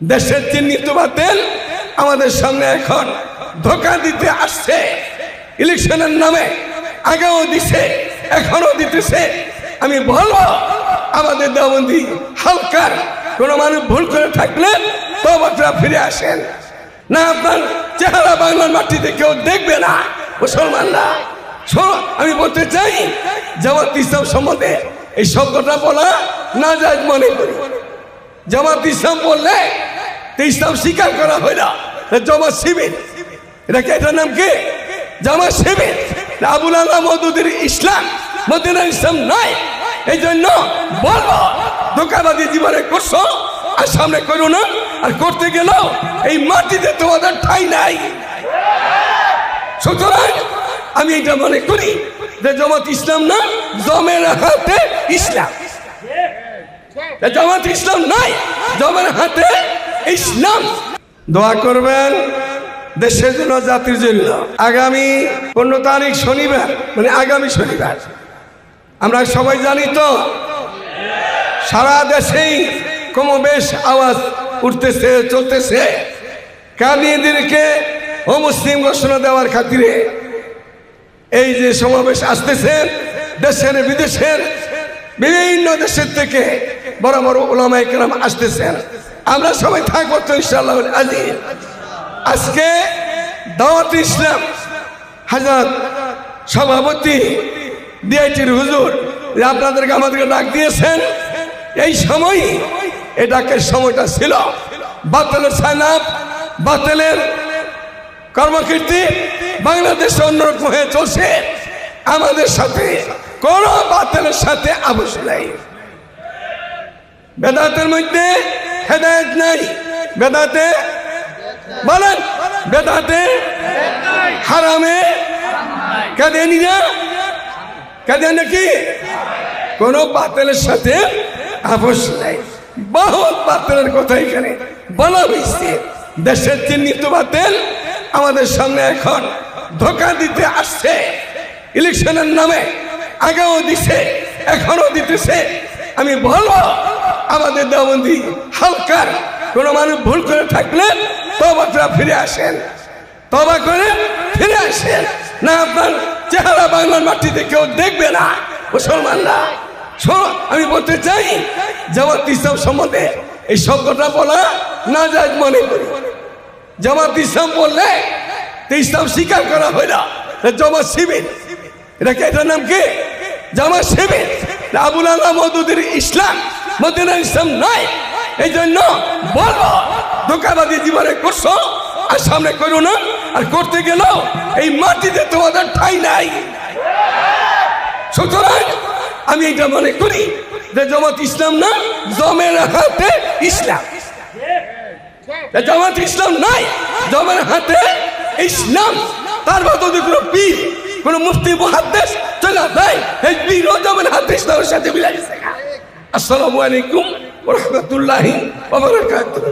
দেশের চিহ্নিত বাতিল আমাদের সামনে এখন ধোঁকা দিতে আসছে। ইলেকশনের নামে আগেও দিছে, এখনো দিতেছে। আমি বলবো আমাদের দেওবন্দি হালকার কোন মানুষ ভুল করে থাকলে তওবা ফিরে আসেন না। আপনার চেহারা বাংলার মাটিতে কেউ দেখবে না মুসলমানরা। আমি বলতে চাই জামাত ইসলাম সম্বন্ধে এই শব্দটা বলা না যায় মনে করি। জামাত ইসলাম বললে ইসলাম স্বীকার করা হয় না, জামাত শিবির। এটার নাম কি? জামাত শিবির। আবুল আলা মওদুদের ইসলাম মদিনার ইসলাম নয়। এই জন্য বলবো ধোঁকাবাদী জীবনে করছো আর সামনে করো না। আর করতে গেলেও এই মাটিতে তোমাদের ঠাঁই নাই। সুতরাং আমি এটা মনে করি যে জামাত ইসলাম না, জমের হাতে ইসলাম। জামাত ইসলাম নাই, জমের হাতে ইসলাম। দোয়া করবেন দেশের জন্য, জাতির জন্য। আগামী 15 তারিখ শনিবার, মানে আগামী শনিবার, আমরা সবাই জানি তো সারা দেশেই কমবেশ আওয়াজ উঠতেছে, চলতেছে। কাদিয়ানীদেরকে অমুসলিম ঘোষণা দেওয়ার খাতিরে এই যে সমাবেশ আসতেছে, দেশের বিদেশের বিভিন্ন দেশের থেকে বড় বড় উলামায়ে কেরাম আসতেছেন। আমরা সবাই থাকবো তো ইনশাআল্লাহ আজিজ। আজকে দাওয়াত ইসলাম হাজার সভাপতি ডিআইটির হুজুর আপনাদেরকে আমাদেরকে ডাক দিয়েছেন। এই সময় এই ডাকের সময়টা ছিল বাতিলের সাইনাপ, বাতিলের কর্মকীর্তি বাংলাদেশে অন্যরকম হয়ে চলছে। আমাদের সাথে কোন বাতিলের সাথে আপোষ নাই। বেদাতের মধ্যে হেদায়েত নাই। বেদাতে বলেন, বেদাতে হারামে কাদিয়ানীরা, কাদিয়ানী কি? কোন বাতিলের সাথে আপোষ নাই। বহুত বাতিলের কথা এখানে বলা হয়েছে। দেশের চিহ্নিত বাতিল আমাদের সামনে এখন ধোঁকা দিতে আসছে। ইলেকশনের নামে আগেও দিছে, এখনো দিতেছে। আমি বলবো আমাদের দেওবন্দি হালকার কোন মানুষ ভুল করে থাকলে তওবা ফিরে আসেন, তওবা করে ফিরে আসেন না। আপনার চেহারা বাংলার মাটিতে কেউ দেখবে না মুসলমানরা। আমি বলতে চাই জামাত ইসলাম সম্বন্ধে এই শব্দটা বলা না যায় মনে করি। জামাত ইসলাম বললে ইসলাম স্বীকার করা হয় না, জামাত শিবির। এটার নাম কি? জামাত শিবির। আবুল আলা মওদুদের ইসলাম মদিনার ইসলাম নয়। এই জন্য বলবো ধোঁকাবাদী জীবনে করছো আর সামনে করো না। আর করতে গেলেও এই মাটিতে তোমাদের ঠাঁই নাই। সুতরাং আমি এটা মনে করি যে জামাত ইসলাম না, জমের হাতে ইসলাম। জামাত ইসলাম নাই, জমের হাতে ইসলাম। তার মধ্যে কোনো পীর, কোন মুফতি মুহাদ্দিস চলে যায়, এই পীর ও জমের হাতে ইসলামের সাথে মিলে গেছে। আসসালামু আলাইকুম ওয়া রাহমাতুল্লাহি ওয়া বারাকাতুহু।